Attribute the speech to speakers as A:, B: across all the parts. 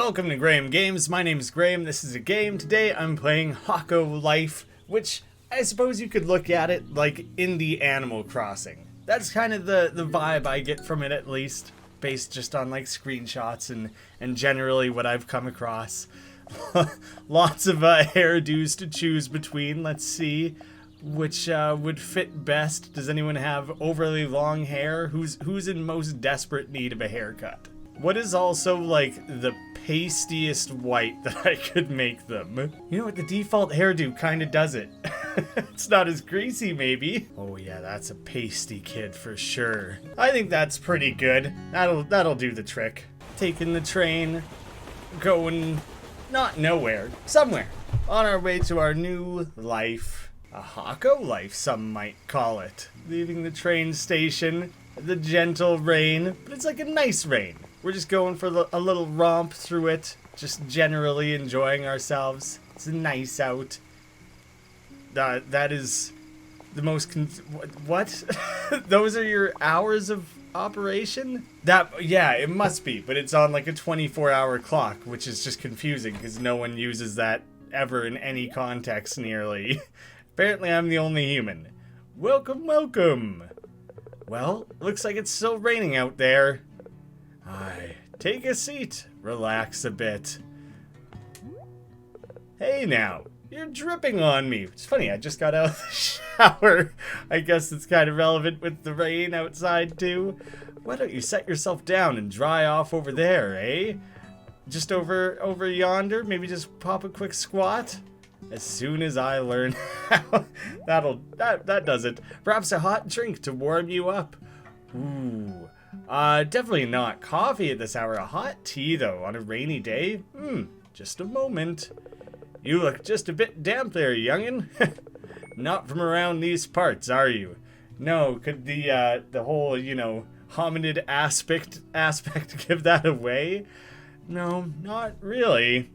A: Welcome to Graeme Games. My name is Graeme. This is a game. Today I'm playing Hokko Life, which I suppose you could look at it like indie Animal Crossing. That's kind of the vibe I get from it, at least, based just on like screenshots and generally what I've come across. Lots of hairdos to choose between. Let's see which would fit best. Does anyone have overly long hair? Who's in most desperate need of a haircut? What is also like the pastiest white that I could make them? You know what, the default hairdo kind of does it. It's not as greasy maybe. Oh yeah, that's a pasty kid for sure. I think that's pretty good. That'll do the trick. Taking the train, going not nowhere, somewhere. On our way to our new life. A Hokko life, some might call it. Leaving the train station, the gentle rain, but it's like a nice rain. We're just going for a little romp through it, just generally enjoying ourselves. It's nice out. That is the most what? Those are your hours of operation? Yeah, it must be, but it's on like a 24-hour clock, which is just confusing because no one uses that ever in any context nearly. Apparently I'm the only human. Welcome, welcome. Well, looks like it's still raining out there. Aye, take a seat, relax a bit. Hey now, you're dripping on me. It's funny, I just got out of the shower. I guess it's kind of relevant with the rain outside too. Why don't you set yourself down and dry off over there, eh? Just over yonder, maybe just pop a quick squat? As soon as I learn how, that does it. Perhaps a hot drink to warm you up. Ooh. Definitely not coffee at this hour. A hot tea, though, on a rainy day? Just a moment. You look just a bit damp there, youngin'. Not from around these parts, are you? No, could the whole, hominid aspect give that away? No, not really.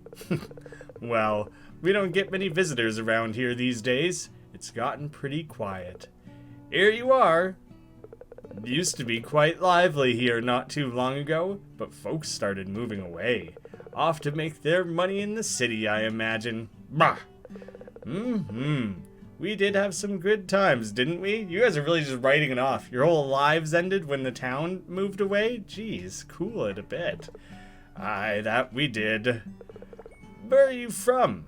A: Well, we don't get many visitors around here these days. It's gotten pretty quiet. Here you are. Used to be quite lively here not too long ago, but folks started moving away. Off to make their money in the city, I imagine. Bah! We did have some good times, didn't we? You guys are really just writing it off. Your whole lives ended when the town moved away? Jeez, cool it a bit. Aye, that we did. Where are you from?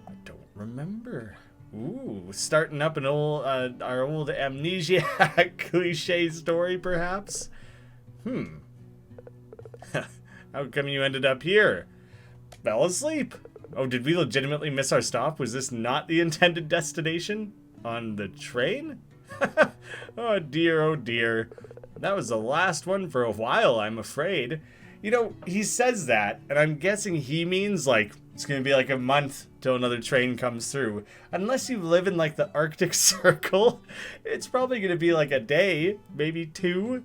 A: I don't remember. Ooh, starting up an old, our old amnesia cliche story, perhaps? How come you ended up here? Fell asleep. Oh, did we legitimately miss our stop? Was this not the intended destination? On the train? Oh dear. That was the last one for a while, I'm afraid. You know, he says that, and I'm guessing he means, like, it's gonna be like a month till another train comes through. Unless you live in, like, the Arctic Circle, it's probably gonna be like a day, maybe two.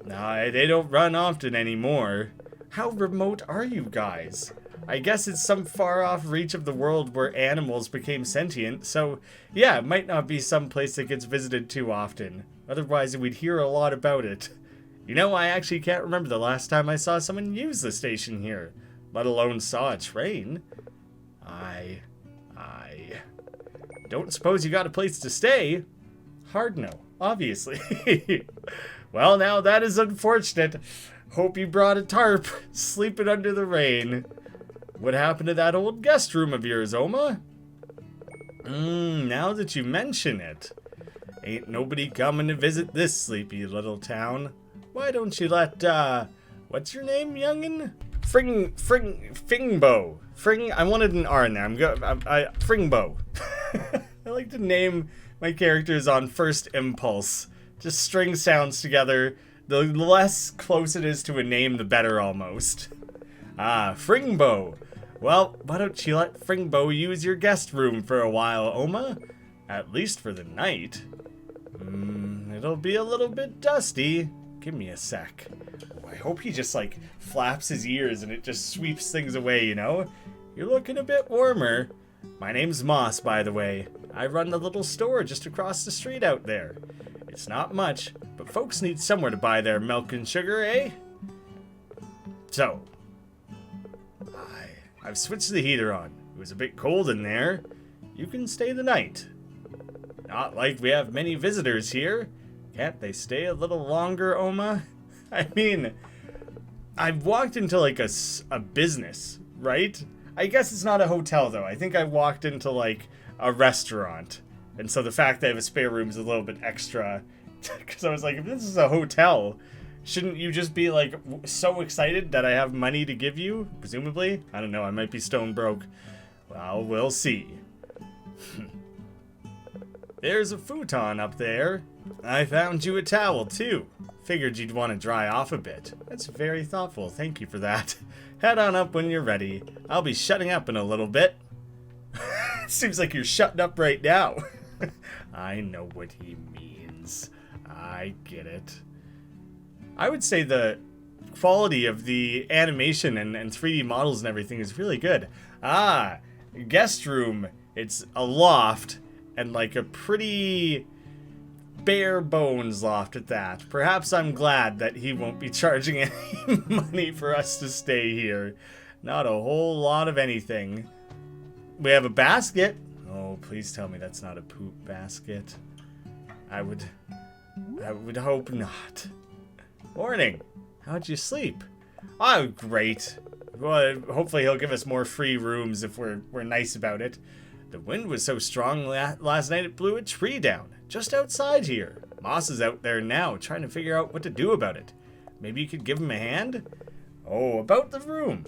A: Nah, they don't run often anymore. How remote are you guys? I guess it's some far-off reach of the world where animals became sentient, so yeah, it might not be some place that gets visited too often. Otherwise, we'd hear a lot about it. You know, I actually can't remember the last time I saw someone use the station here, let alone saw a train. I don't suppose you got a place to stay? Hard no, obviously. Well, now that is unfortunate. Hope you brought a tarp, sleeping under the rain. What happened to that old guest room of yours, Oma? Now that you mention it, ain't nobody coming to visit this sleepy little town. Why don't you let, what's your name, youngin'? Fingbo. I wanted an R in there. Fringbo. I like to name my characters on first impulse. Just string sounds together. The less close it is to a name, the better almost. Fringbo. Well, why don't you let Fringbo use your guest room for a while, Oma? At least for the night. It'll be a little bit dusty. Give me a sec. Oh, I hope he just, like, flaps his ears and it just sweeps things away, you know? You're looking a bit warmer. My name's Moss, by the way. I run the little store just across the street out there. It's not much, but folks need somewhere to buy their milk and sugar, eh? So, I've switched the heater on. It was a bit cold in there. You can stay the night. Not like we have many visitors here. Can't they stay a little longer, Oma? I mean, I've walked into like a business, right? I guess it's not a hotel though. I think I walked into like a restaurant. And so the fact that I have a spare room is a little bit extra. Because I was like, if this is a hotel, shouldn't you just be like so excited that I have money to give you? Presumably. I don't know. I might be stone broke. Well, we'll see. There's a futon up there. I found you a towel too. Figured you'd want to dry off a bit. That's very thoughtful. Thank you for that. Head on up when you're ready. I'll be shutting up in a little bit. Seems like you're shutting up right now. I know what he means. I get it. I would say the quality of the animation and 3D models and everything is really good. Ah, guest room. It's a loft and like a pretty bare bones loft at that. Perhaps I'm glad that he won't be charging any money for us to stay here. Not a whole lot of anything. We have a basket. Oh, please tell me that's not a poop basket. I would hope not. Morning. How'd you sleep? Oh, great. Well, hopefully he'll give us more free rooms if we're nice about it. The wind was so strong last night it blew a tree down, just outside here. Moss is out there now, trying to figure out what to do about it. Maybe you could give him a hand? Oh, about the room.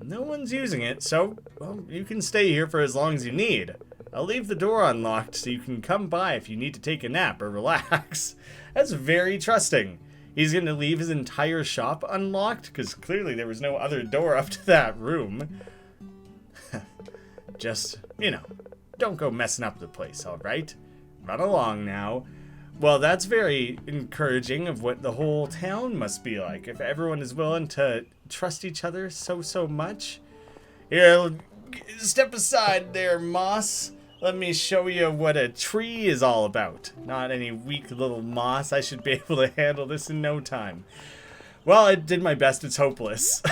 A: No one's using it, so, well, you can stay here for as long as you need. I'll leave the door unlocked so you can come by if you need to take a nap or relax. That's very trusting. He's going to leave his entire shop unlocked, because clearly there was no other door up to that room. Just, you know, don't go messing up the place, alright? Run along now. Well, that's very encouraging of what the whole town must be like, if everyone is willing to trust each other so much. Here, step aside there, Moss. Let me show you what a tree is all about. Not any weak little moss. I should be able to handle this in no time. Well, I did my best. It's hopeless.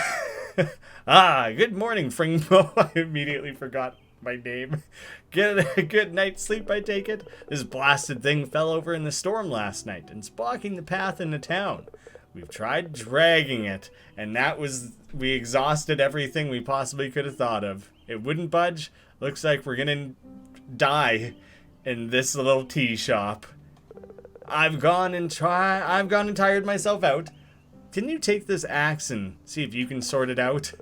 A: Ah, good morning, Fringbo. I immediately forgot my name. Get a good night's sleep, I take it? This blasted thing fell over in the storm last night and it's blocking the path into town. We've tried dragging it, and we exhausted everything we possibly could have thought of. It wouldn't budge. Looks like we're gonna die in this little tea shop. I've gone and tired myself out. Can you take this axe and see if you can sort it out?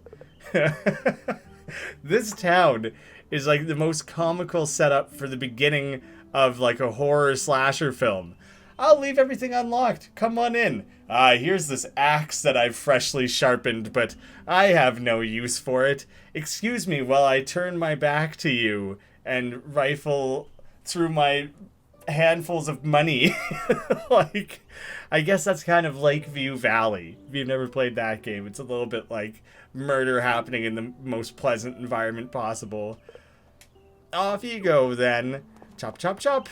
A: This town is like the most comical setup for the beginning of like a horror slasher film. I'll leave everything unlocked. Come on in. Here's this axe that I've freshly sharpened, but I have no use for it. Excuse me while I turn my back to you and rifle through my handfuls of money. Like, I guess that's kind of Lakeview Valley. If you've never played that game, it's a little bit like murder happening in the most pleasant environment possible. Off you go then. Chop, chop, chop.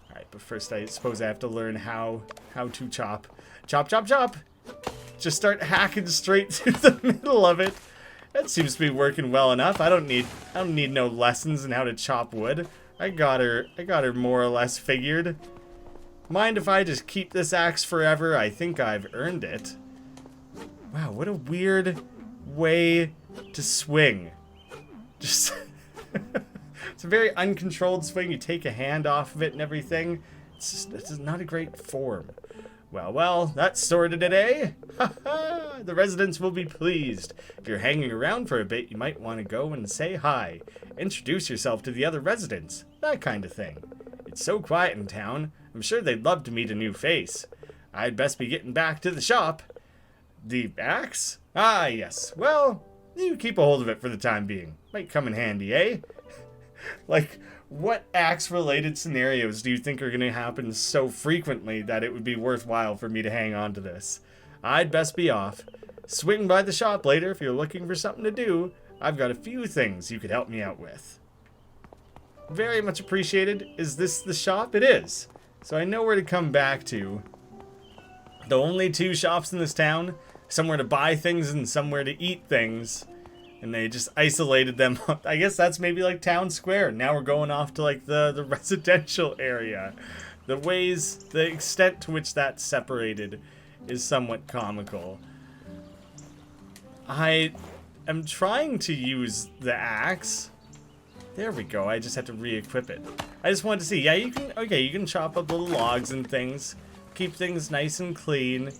A: Alright, but first I suppose I have to learn how to chop. Chop, chop, chop. Just start hacking straight through the middle of it. That seems to be working well enough. I don't need no lessons in how to chop wood. I got her more or less figured. Mind if I just keep this axe forever? I think I've earned it. Wow, what a weird way to swing. Just it's a very uncontrolled swing. You take a hand off of it and everything. It's not a great form. Well, that's sorted today. The residents will be pleased. If you're hanging around for a bit, you might want to go and say hi. Introduce yourself to the other residents. That kind of thing. It's so quiet in town. I'm sure they'd love to meet a new face. I'd best be getting back to the shop. The axe? Ah, yes. Well, you keep a hold of it for the time being. Might come in handy, eh? Like, what axe-related scenarios do you think are going to happen so frequently that it would be worthwhile for me to hang on to this? I'd best be off. Swing by the shop later if you're looking for something to do. I've got a few things you could help me out with. Very much appreciated. Is this the shop? It is. So I know where to come back to. The only two shops in this town. Somewhere to buy things and somewhere to eat things. And they just isolated them. I guess that's maybe like town square. Now we're going off to like the residential area. The extent to which that's separated is somewhat comical. I am trying to use the axe. There we go. I just had to re-equip it. I just wanted to see. Yeah, you can. Okay, you can chop up little logs and things. Keep things nice and clean.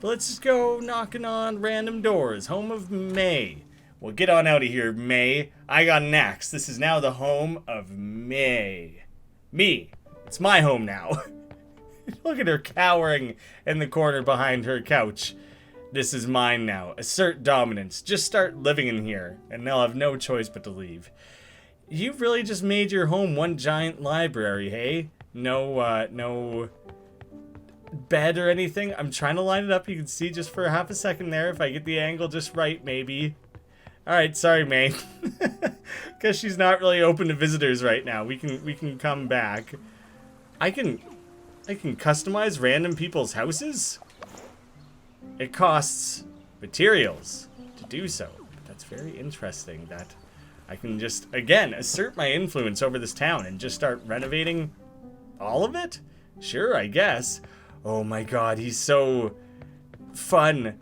A: But let's just go knocking on random doors. Home of May. Well, get on out of here, May. I got an axe. This is now the home of May. Me. It's my home now. Look at her cowering in the corner behind her couch. This is mine now. Assert dominance. Just start living in here, and they'll have no choice but to leave. You've really just made your home one giant library, hey? No bed or anything. I'm trying to line it up. You can see just for half a second there. If I get the angle just right, maybe. Alright, sorry, May. Because she's not really open to visitors right now. We can come back. I can customize random people's houses? It costs materials to do so. But that's very interesting that I can just, again, assert my influence over this town and just start renovating all of it? Sure, I guess. Oh my god, he's so fun.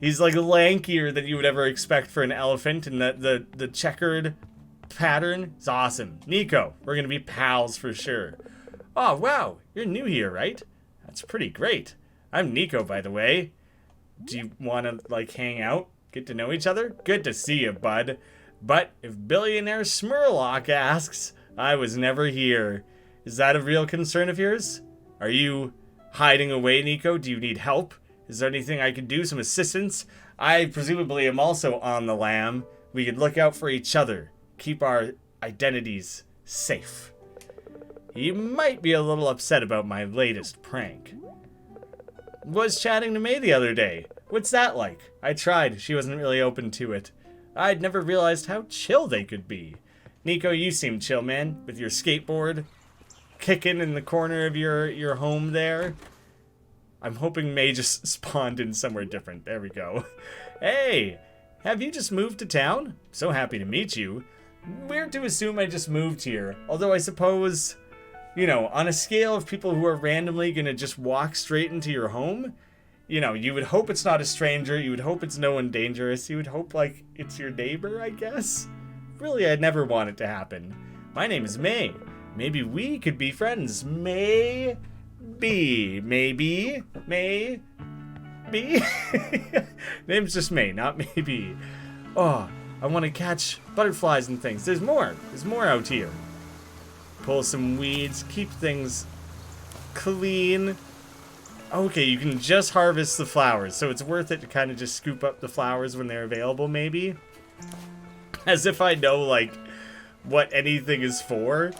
A: He's like lankier than you would ever expect for an elephant, and the checkered pattern is awesome. Nico, we're gonna be pals for sure. Oh, wow, you're new here, right? That's pretty great. I'm Nico, by the way. Do you want to, like, hang out? Get to know each other? Good to see you, bud. But if billionaire Smurlock asks, I was never here. Is that a real concern of yours? Are you hiding away, Nico? Do you need help? Is there anything I could do? Some assistance? I presumably am also on the lam. We could look out for each other. Keep our identities safe. You might be a little upset about my latest prank. Was chatting to May the other day. What's that like? I tried. She wasn't really open to it. I'd never realized how chill they could be. Nico, you seem chill, man, with your skateboard kicking in the corner of your home there. I'm hoping May just spawned in somewhere different. There we go. Hey, have you just moved to town? So happy to meet you. Weird to assume I just moved here, although I suppose, you know, on a scale of people who are randomly gonna just walk straight into your home, you know, you would hope it's not a stranger, you would hope it's no one dangerous, you would hope, like, it's your neighbor, I guess? Really, I'd never want it to happen. My name is May. Maybe we could be friends. Maybe. Maybe. May. Be. Name's just May, not maybe. Oh, I want to catch butterflies and things. There's more. There's more out here. Pull some weeds. Keep things clean. Okay, you can just harvest the flowers, so it's worth it to kind of just scoop up the flowers when they're available, maybe. As if I know, like, what anything is for.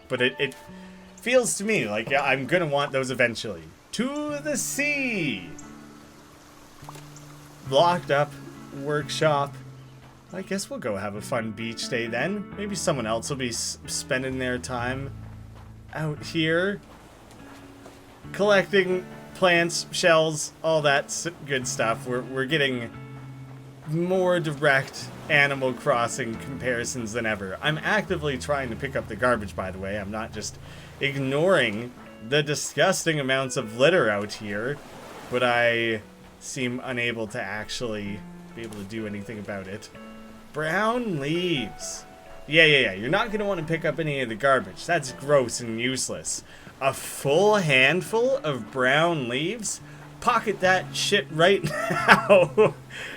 A: But it feels to me like I'm gonna want those eventually. To the sea! Locked up workshop. I guess we'll go have a fun beach day then. Maybe someone else will be spending their time out here. Collecting plants, shells, all that good stuff. We're getting more direct Animal Crossing comparisons than ever. I'm actively trying to pick up the garbage, by the way. I'm not just ignoring the disgusting amounts of litter out here, but I seem unable to actually be able to do anything about it. Brown leaves. Yeah. You're not going to want to pick up any of the garbage. That's gross and useless. A full handful of brown leaves? Pocket that shit right now.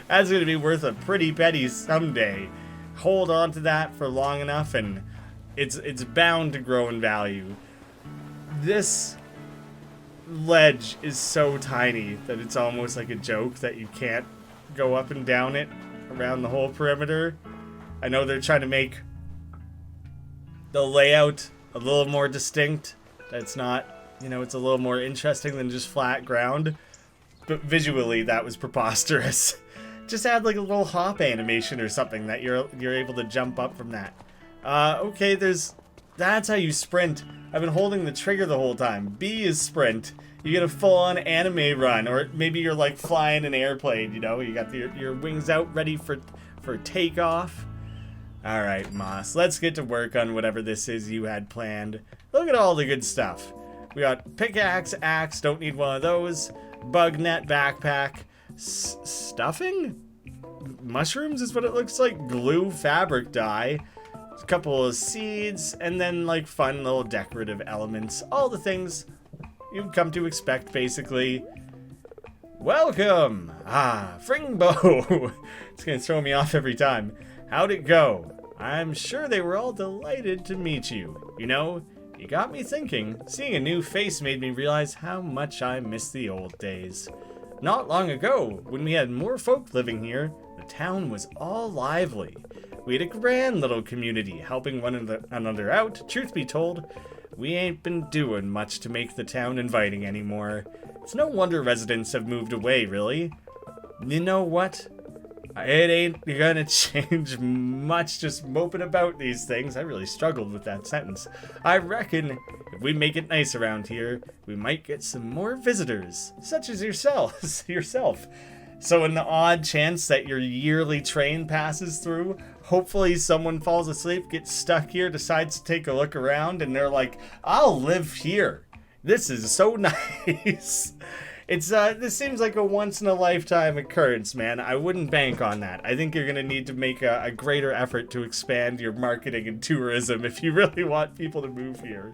A: That's going to be worth a pretty penny someday. Hold on to that for long enough and it's bound to grow in value. This ledge is so tiny that it's almost like a joke that you can't go up and down it around the whole perimeter. I know they're trying to make the layout a little more distinct. That's not, you know, it's a little more interesting than just flat ground. But visually, that was preposterous. Just add like a little hop animation or something that you're able to jump up from that. Okay, that's how you sprint. I've been holding the trigger the whole time. B is sprint. You get a full-on anime run, or maybe you're like flying an airplane. You know, you got your wings out, ready for for takeoff. Alright, Moss, let's get to work on whatever this is you had planned. Look at all the good stuff. We got pickaxe, axe, don't need one of those. Bug net, backpack. Stuffing? Mushrooms is what it looks like. Glue, fabric dye. A couple of seeds, and then like fun little decorative elements. All the things you've come to expect, basically. Welcome! Fringbo! It's gonna throw me off every time. How'd it go? I'm sure they were all delighted to meet you. You know, you got me thinking. Seeing a new face made me realize how much I miss the old days. Not long ago, when we had more folk living here, the town was all lively. We had a grand little community, helping one another out. Truth be told, we ain't been doing much to make the town inviting anymore. It's no wonder residents have moved away, really. You know what? It ain't gonna change much just moping about these things. I really struggled with that sentence. I reckon if we make it nice around here, we might get some more visitors, such as yourself. So in the odd chance that your yearly train passes through, hopefully someone falls asleep, gets stuck here, decides to take a look around, and they're like, I'll live here. This is so nice. This seems like a once-in-a-lifetime occurrence, man. I wouldn't bank on that. I think you're going to need to make a greater effort to expand your marketing and tourism if you really want people to move here.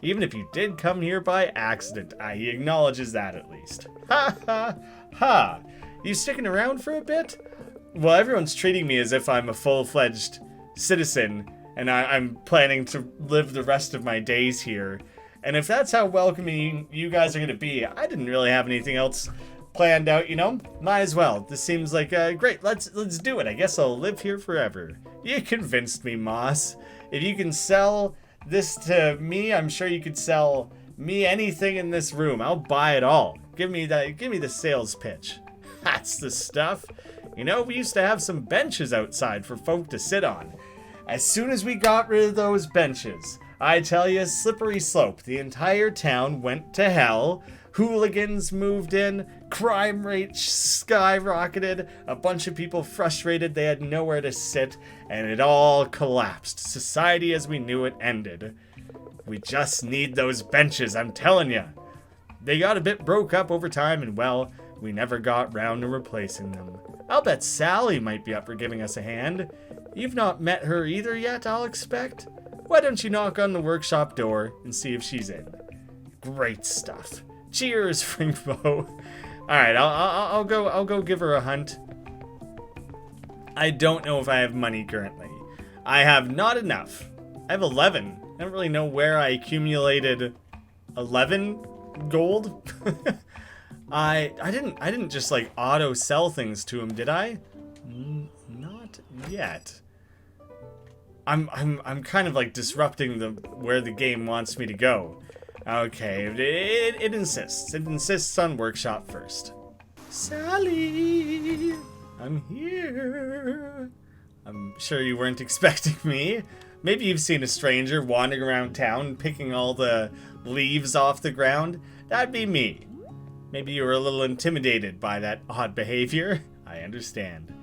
A: Even if you did come here by accident, he acknowledges that at least. Ha ha ha! You sticking around for a bit? Well, everyone's treating me as if I'm a full-fledged citizen, and I'm planning to live the rest of my days here. And if that's how welcoming you guys are going to be, I didn't really have anything else planned out, you know? Might as well. This seems like, great, let's do it. I guess I'll live here forever. You convinced me, Moss. If you can sell this to me, I'm sure you could sell me anything in this room. I'll buy it all. Give me the sales pitch. That's the stuff. You know, we used to have some benches outside for folk to sit on. As soon as we got rid of those benches, I tell you, slippery slope. The entire town went to hell. Hooligans moved in. Crime rate skyrocketed. A bunch of people frustrated they had nowhere to sit. And it all collapsed. Society as we knew it ended. We just need those benches, I'm telling you. They got a bit broke up over time and, well, we never got round to replacing them. I'll bet Sally might be up for giving us a hand. You've not met her either yet, I'll expect. Why don't you knock on the workshop door and see if she's in? Great stuff. Cheers, Fringbo. All right, I'll go give her a hunt. I don't know if I have money currently. I have not enough. I have 11. I don't really know where I accumulated 11 gold. I didn't just like auto sell things to him, did I? Not yet. I'm kind of like disrupting where the game wants me to go. Okay, it insists. It insists on workshop first. Sally, I'm here. I'm sure you weren't expecting me. Maybe you've seen a stranger wandering around town picking all the leaves off the ground. That'd be me. Maybe you were a little intimidated by that odd behavior. I understand.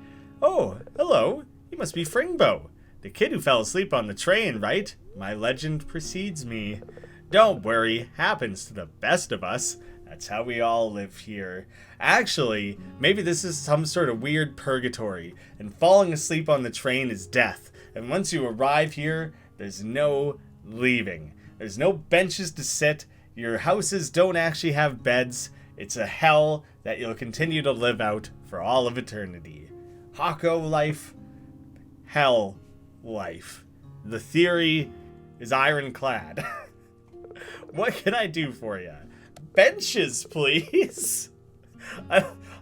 A: Oh, hello. You must be Fringbo. The kid who fell asleep on the train, right? My legend precedes me. Don't worry, happens to the best of us. That's how we all live here. Actually, maybe this is some sort of weird purgatory, and falling asleep on the train is death. And once you arrive here, there's no leaving. There's no benches to sit. Your houses don't actually have beds. It's a hell that you'll continue to live out for all of eternity. Hokko Life, Hell Life. The theory is ironclad. What can I do for you? Benches, please.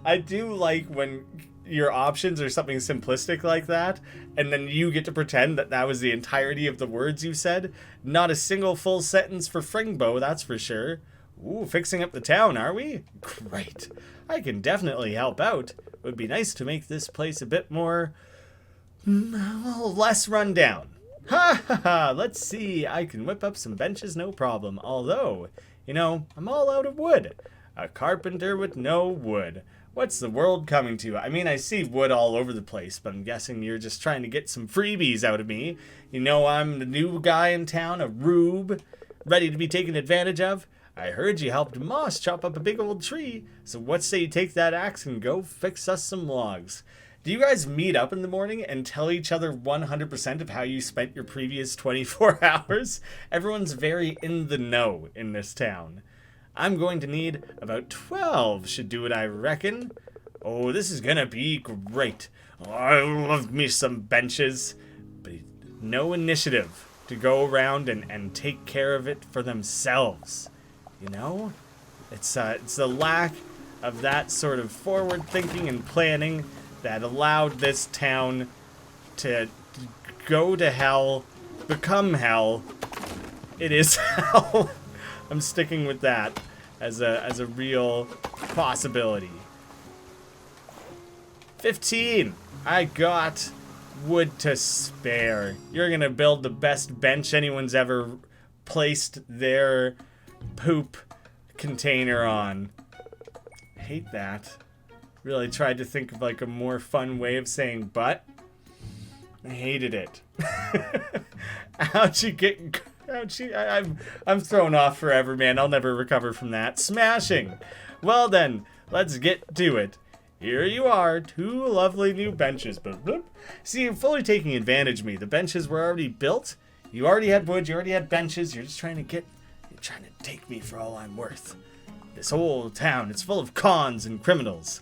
A: I do like when your options are something simplistic like that, and then you get to pretend that that was the entirety of the words you said. Not a single full sentence for Fringbo, that's for sure. Ooh, fixing up the town, are we? Great. I can definitely help out. It would be nice to make this place a bit more, well, less run down. Ha ha ha, let's see. I can whip up some benches, no problem. Although, you know, I'm all out of wood. A carpenter with no wood. What's the world coming to? I mean, I see wood all over the place, but I'm guessing you're just trying to get some freebies out of me. You know I'm the new guy in town, a rube, ready to be taken advantage of. I heard you helped Moss chop up a big old tree, so what say you take that axe and go fix us some logs? Do you guys meet up in the morning and tell each other 100% of how you spent your previous 24 hours? Everyone's very in the know in this town. I'm going to need about 12, should do it, I reckon. Oh, this is gonna be great. Oh, I love me some benches. But no initiative to go around and take care of it for themselves. You know? It's the lack of that sort of forward thinking and planning that allowed this town to go to hell, become hell. It is hell. I'm sticking with that as a real possibility. 15. I got wood to spare. You're gonna build the best bench anyone's ever placed their poop container on. Hate that. Really tried to think of like a more fun way of saying but. I hated it. How'd you get... I'm thrown off forever, man. I'll never recover from that. Smashing. Well then, let's get to it. Here you are, 2 lovely new benches. See, you're fully taking advantage of me. The benches were already built. You already had wood. You already had benches. You're just trying to take me for all I'm worth. This whole town, it's full of cons and criminals.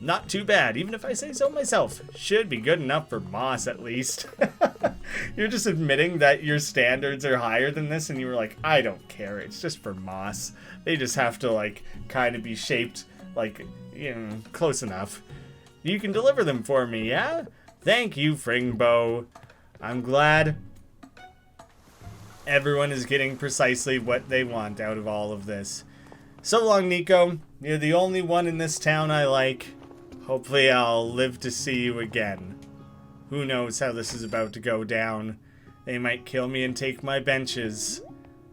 A: Not too bad, even if I say so myself. Should be good enough for Moss, at least. You're just admitting that your standards are higher than this, and you were like, I don't care, it's just for Moss. They just have to, like, kind of be shaped, like, you know, close enough. You can deliver them for me, yeah? Thank you, Fringbo. I'm glad everyone is getting precisely what they want out of all of this. So long, Nico. You're the only one in this town I like. Hopefully I'll live to see you again. Who knows how this is about to go down. They might kill me and take my benches.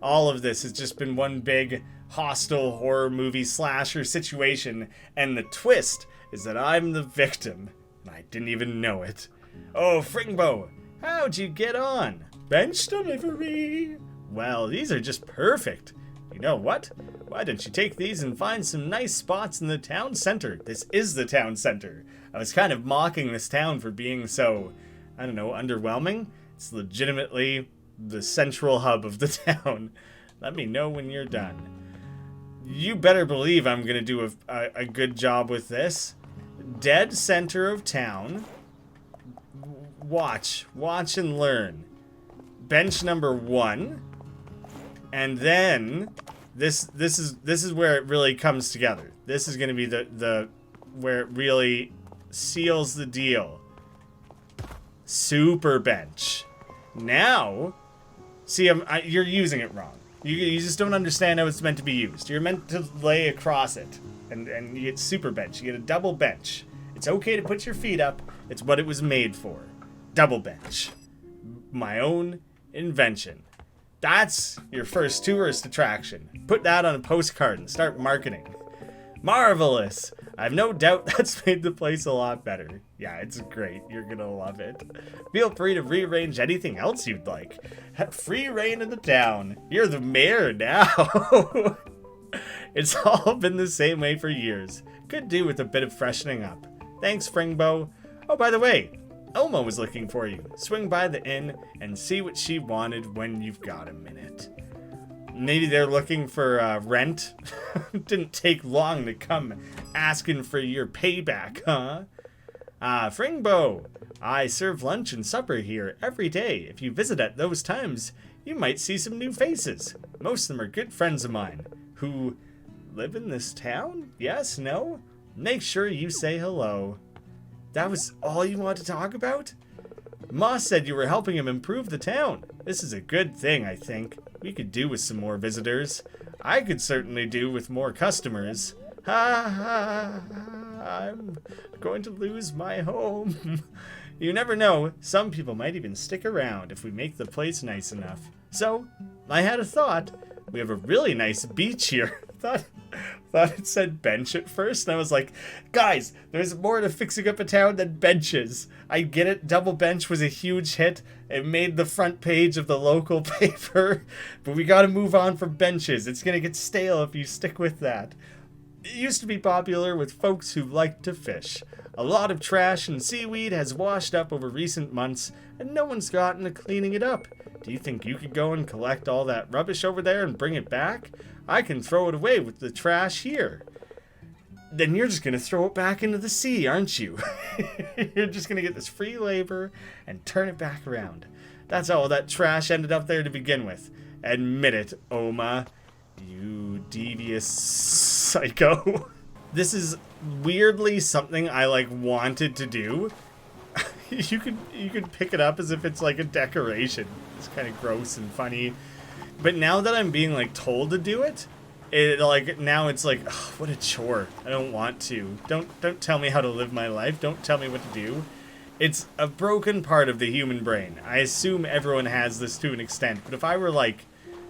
A: All of this has just been one big hostile horror movie slasher situation, and the twist is that I'm the victim, and I didn't even know it. Oh, Fringbo, how'd you get on? Bench delivery. Well, these are just perfect. You know what? Why don't you take these and find some nice spots in the town center? This is the town center. I was kind of mocking this town for being so, I don't know, underwhelming. It's legitimately the central hub of the town. Let me know when you're done. You better believe I'm going to do a good job with this. Dead center of town. Watch and learn. Bench number 1. And then this is where it really comes together. This is going to be the where it really seals the deal. Super bench. Now, see, you're using it wrong. You just don't understand how it's meant to be used. You're meant to lay across it, and you get super bench. You get a double bench. It's okay to put your feet up. It's what it was made for. Double bench. My own invention. That's your first tourist attraction. Put that on a postcard and start marketing. Marvelous! I've no doubt that's made the place a lot better. Yeah, it's great. You're gonna love it. Feel free to rearrange anything else you'd like. Have free reign in the town. You're the mayor now. It's all been the same way for years. Could do with a bit of freshening up. Thanks, Fringbo. Oh, by the way, Elmo was looking for you. Swing by the inn and see what she wanted when you've got a minute. Maybe they're looking for rent. Didn't take long to come asking for your payback, huh? Fringbo, I serve lunch and supper here every day. If you visit at those times, you might see some new faces. Most of them are good friends of mine who live in this town? Yes? No? Make sure you say hello. That was all you wanted to talk about? Moss said you were helping him improve the town. This is a good thing, I think. We could do with some more visitors. I could certainly do with more customers. Ha ha, I'm going to lose my home. You never know, some people might even stick around if we make the place nice enough. So, I had a thought. We have a really nice beach here. thought it said bench at first, and I was like, guys, there's more to fixing up a town than benches. I get it, double bench was a huge hit. It made the front page of the local paper, but we gotta move on from benches. It's gonna get stale if you stick with that. It used to be popular with folks who liked to fish. A lot of trash and seaweed has washed up over recent months, and no one's gotten to cleaning it up. Do you think you could go and collect all that rubbish over there and bring it back? I can throw it away with the trash here. Then you're just going to throw it back into the sea, aren't you? You're just going to get this free labor and turn it back around. That's all that trash ended up there to begin with. Admit it, Oma. You devious psycho. This is weirdly something I wanted to do. You could pick it up as if it's like a decoration. It's kind of gross and funny. But now that I'm being told to do it, now it's ugh, what a chore. I don't want to. Don't tell me how to live my life. Don't tell me what to do. It's a broken part of the human brain. I assume everyone has this to an extent. But if I were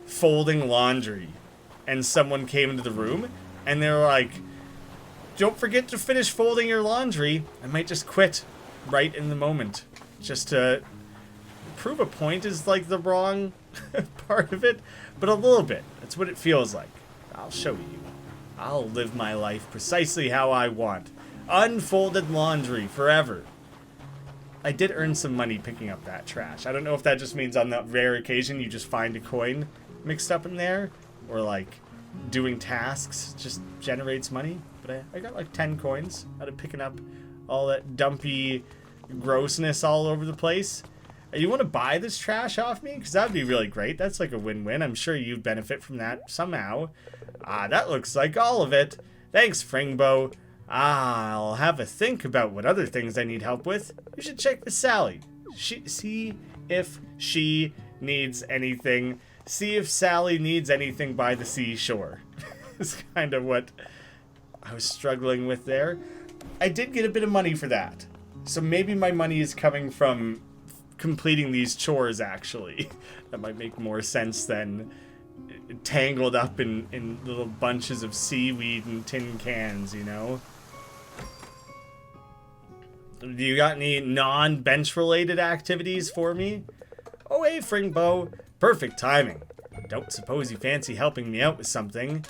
A: folding laundry and someone came into the room and they were like, don't forget to finish folding your laundry, I might just quit right in the moment. Just to prove a point is the wrong part of it, but a little bit. That's what it feels like. I'll show you. I'll live my life precisely how I want. Unfolded laundry forever. I did earn some money picking up that trash. I don't know if that just means on that rare occasion you just find a coin mixed up in there, or doing tasks just generates money. But I got 10 coins out of picking up all that dumpy grossness all over the place. You want to buy this trash off me? Because that would be really great. That's a win-win. I'm sure you'd benefit from that somehow. That looks like all of it. Thanks, Fringbo. I'll have a think about what other things I need help with. You should check with Sally. See if she needs anything. See if Sally needs anything by the seashore. It's kind of what I was struggling with there. I did get a bit of money for that. So maybe my money is coming from completing these chores, actually. That might make more sense than tangled up in little bunches of seaweed and tin cans, you know? Do you got any non-bench related activities for me? Oh, hey, Fringbo. Perfect timing. Don't suppose you fancy helping me out with something?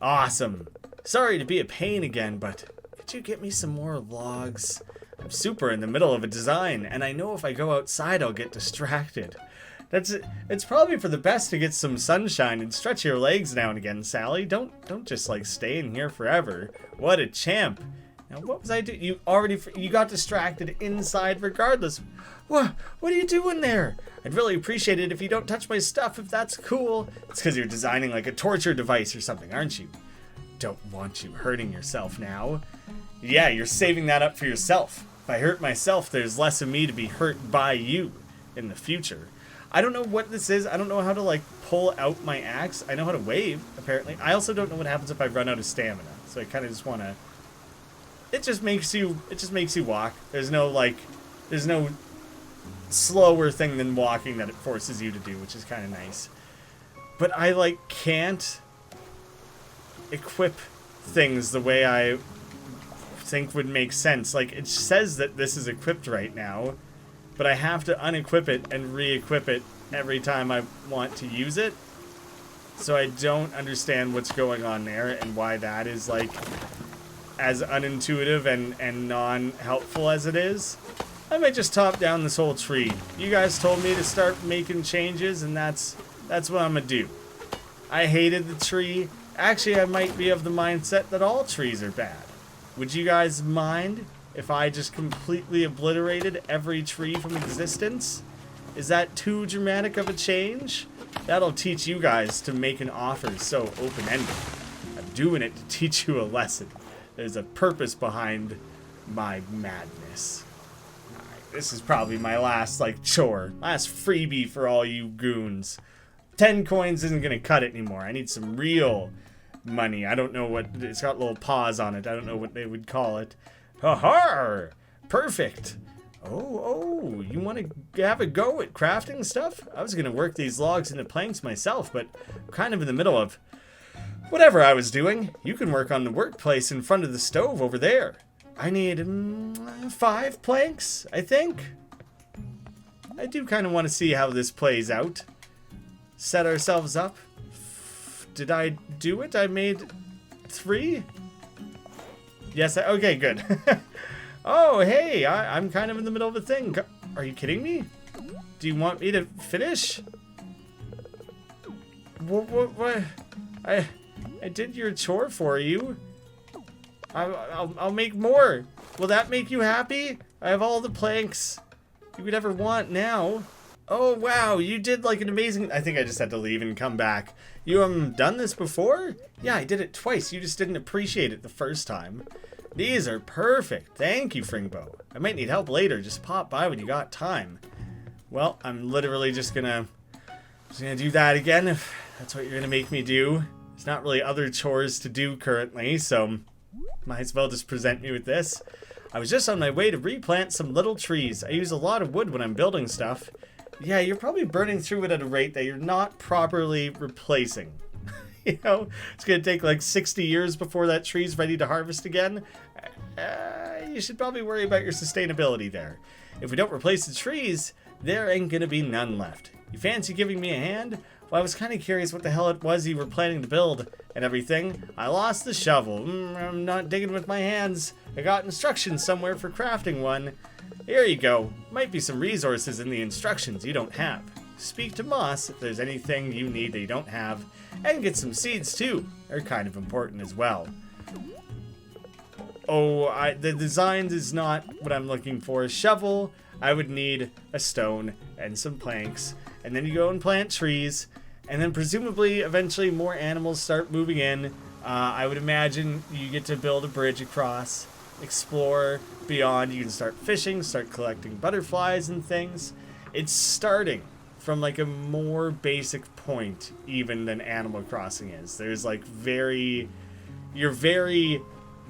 A: Awesome. Sorry to be a pain again, but could you get me some more logs? I'm super in the middle of a design, and I know if I go outside I'll get distracted. It's probably for the best to get some sunshine and stretch your legs now and again, Sally. Don't just stay in here forever. What a champ. Now what was I doing? You got distracted inside regardless. What are you doing there? I'd really appreciate it if you don't touch my stuff, if that's cool. It's because you're designing a torture device or something, aren't you? Don't want you hurting yourself now. Yeah, you're saving that up for yourself. If I hurt myself, there's less of me to be hurt by you in the future. I don't know what this is. I don't know how to pull out my axe. I know how to wave, apparently. I also don't know what happens if I run out of stamina. So I kind of just want to... It just makes you walk. There's no slower thing than walking that it forces you to do, which is kind of nice. But I can't equip things the way I think would make sense. It says that this is equipped right now, but I have to unequip it and re-equip it every time I want to use it. So I don't understand what's going on there and why that is as unintuitive and non-helpful as it is. I might just top down this whole tree. You guys told me to start making changes, and that's what I'm gonna do. I hated the tree. Actually, I might be of the mindset that all trees are bad. Would you guys mind if I just completely obliterated every tree from existence? Is that too dramatic of a change? That'll teach you guys to make an offer so open-ended. I'm doing it to teach you a lesson. There's a purpose behind my madness. Alright, this is probably my last, chore. Last freebie for all you goons. 10 coins isn't gonna cut it anymore. I need some real money. I don't know what... It's got little paws on it. I don't know what they would call it. Ha-ha! Perfect! Oh, you want to have a go at crafting stuff? I was gonna work these logs into planks myself, but I'm kind of in the middle of... Whatever I was doing, you can work on the workplace in front of the stove over there. I need 5 planks, I think. I do kind of want to see how this plays out. Set ourselves up. Did I do it? I made 3? Yes, okay, good. Oh, hey, I'm kind of in the middle of a thing. Are you kidding me? Do you want me to finish? What? I did your chore for you. I'll make more. Will that make you happy? I have all the planks you could ever want now. Oh, wow, you did like an amazing... I think I just had to leave and come back. You done this before? Yeah, I did it twice. You just didn't appreciate it the first time. These are perfect. Thank you, Fringbo. I might need help later. Just pop by when you got time. Well, I'm literally just gonna do that again if that's what you're gonna make me do. There's not really other chores to do currently, so might as well just present me with this. I was just on my way to replant some little trees. I use a lot of wood when I'm building stuff. Yeah, you're probably burning through it at a rate that you're not properly replacing. You know, it's gonna take like 60 years before that tree's ready to harvest again. You should probably worry about your sustainability there. If we don't replace the trees, there ain't gonna be none left. You fancy giving me a hand? Well, I was kind of curious what the hell it was you were planning to build and everything. I lost the shovel. I'm not digging with my hands. I got instructions somewhere for crafting one. Here you go. Might be some resources in the instructions you don't have. Speak to Moss if there's anything you need that you don't have. And get some seeds too. They're kind of important as well. Oh, the designs is not what I'm looking for. A shovel, I would need a stone and some planks. And then you go and plant trees. And then presumably, eventually, more animals start moving in. I would imagine you get to build a bridge across, explore beyond. You can start fishing, start collecting butterflies and things. It's starting from like a more basic point even than Animal Crossing is. There's like you're very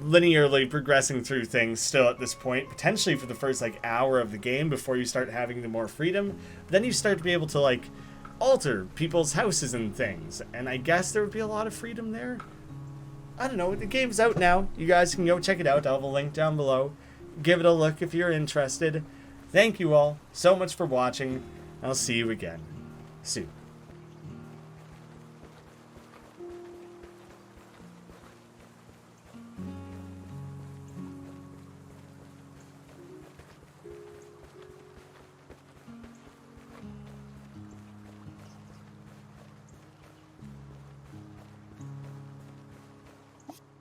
A: linearly progressing through things still at this point, potentially for the first like hour of the game before you start having the more freedom. But then you start to be able to like alter people's houses and things, and I guess there would be a lot of freedom there. I don't know, the game's out now. You guys can go check it out. I'll have a link down below. Give it a look if you're interested. Thank you all so much for watching. I'll see you again soon.